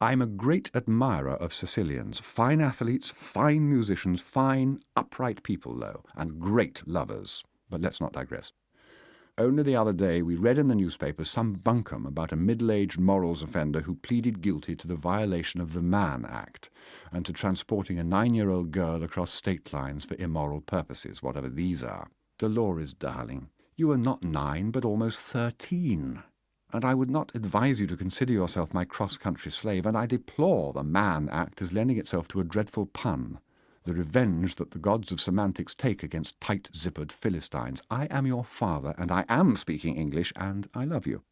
I'm a great admirer of Sicilians. Fine athletes, fine musicians, fine, upright people, though, and great lovers. But let's not digress. Only the other day we read in the newspapers some bunkum about a middle-aged morals offender who pleaded guilty to the violation of the Mann Act and to transporting a 9-year-old girl across state lines for immoral purposes, whatever these are. Dolores, darling, you are not 9 but almost 13. And I would not advise you to consider yourself my cross-country slave, and I deplore the Mann Act as lending itself to a dreadful pun, the revenge that the gods of semantics take against tight-zippered Philistines. I am your father, and I am speaking English, and I love you.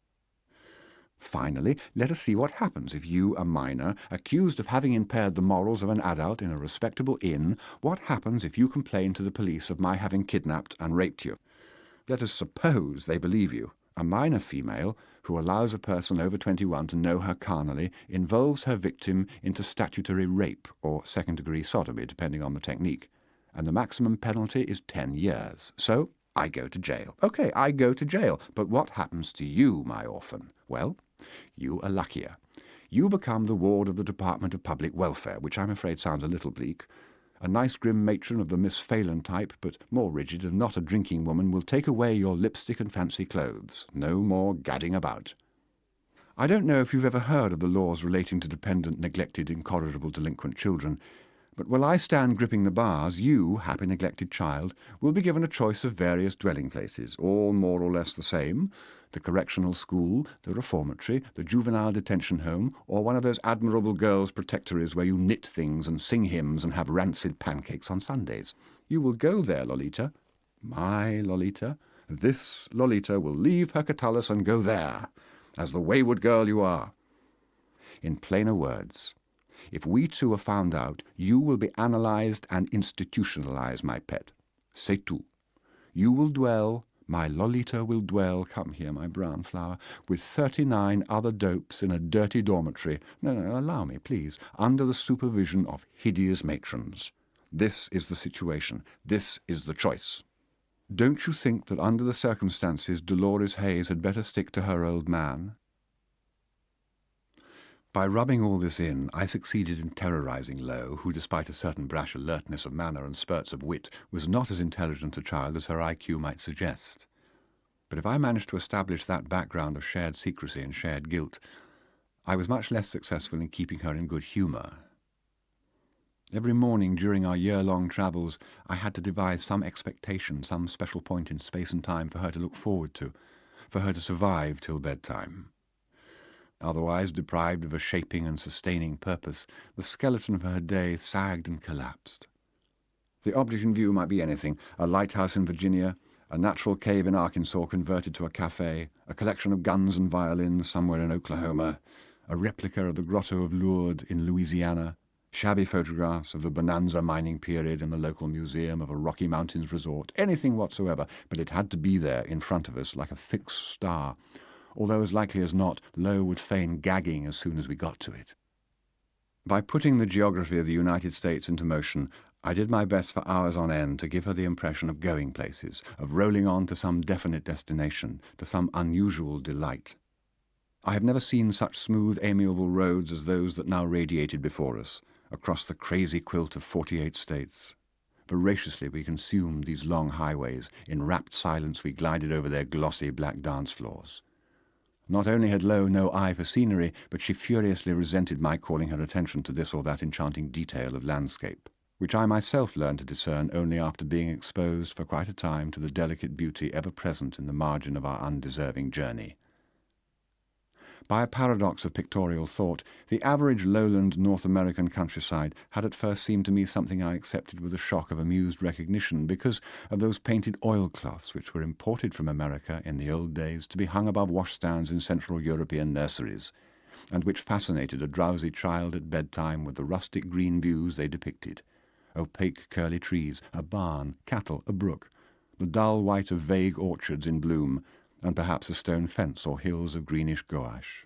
Finally, let us see what happens if you, a minor, accused of having impaired the morals of an adult in a respectable inn, what happens if you complain to the police of my having kidnapped and raped you? Let us suppose they believe you. A minor female, who allows a person over 21 to know her carnally, involves her victim into statutory rape or second-degree sodomy, depending on the technique, and the maximum penalty is 10 years. So I go to jail. Okay, I go to jail. But what happens to you, my orphan? Well, you are luckier. You become the ward of the Department of Public Welfare, which I'm afraid sounds a little bleak. A nice grim matron of the Miss Phelan type, but more rigid and not a drinking woman, will take away your lipstick and fancy clothes. No more gadding about. I don't know if you've ever heard of the laws relating to dependent, neglected, incorrigible delinquent children, but while I stand gripping the bars, you, happy neglected child, will be given a choice of various dwelling places, all more or less the same: the correctional school, the reformatory, the juvenile detention home, or one of those admirable girls' protectories where you knit things and sing hymns and have rancid pancakes on Sundays. You will go there, Lolita. My Lolita. This Lolita will leave her Catullus and go there, as the wayward girl you are. In plainer words, if we two are found out, you will be analysed and institutionalised, my pet. C'est tout. You will dwell, my Lolita will dwell, come here, my brown flower, with 39 other dopes in a dirty dormitory, no, allow me, please, under the supervision of hideous matrons. This is the situation. This is the choice. Don't you think that under the circumstances Dolores Hayes had better stick to her old man? By rubbing all this in, I succeeded in terrorising Lo, who, despite a certain brash alertness of manner and spurts of wit, was not as intelligent a child as her IQ might suggest. But if I managed to establish that background of shared secrecy and shared guilt, I was much less successful in keeping her in good humour. Every morning during our year-long travels, I had to devise some expectation, some special point in space and time for her to look forward to, for her to survive till bedtime. Otherwise, deprived of a shaping and sustaining purpose, the skeleton of her day sagged and collapsed. The object in view might be anything: a lighthouse in Virginia, a natural cave in Arkansas converted to a cafe, a collection of guns and violins somewhere in Oklahoma, a replica of the Grotto of Lourdes in Louisiana, shabby photographs of the Bonanza mining period in the local museum of a Rocky Mountains resort, anything whatsoever, but it had to be there in front of us like a fixed star, although as likely as not, Lo would feign gagging as soon as we got to it. By putting the geography of the United States into motion, I did my best for hours on end to give her the impression of going places, of rolling on to some definite destination, to some unusual delight. I have never seen such smooth, amiable roads as those that now radiated before us, across the crazy quilt of 48 states. Voraciously we consumed these long highways. In rapt silence we glided over their glossy black dance floors. Not only had Lo no eye for scenery, but she furiously resented my calling her attention to this or that enchanting detail of landscape, which I myself learned to discern only after being exposed for quite a time to the delicate beauty ever present in the margin of our undeserving journey. By a paradox of pictorial thought, the average lowland North American countryside had at first seemed to me something I accepted with a shock of amused recognition because of those painted oilcloths which were imported from America in the old days to be hung above washstands in Central European nurseries, and which fascinated a drowsy child at bedtime with the rustic green views they depicted: opaque curly trees, a barn, cattle, a brook, the dull white of vague orchards in bloom, and perhaps a stone fence or hills of greenish gouache.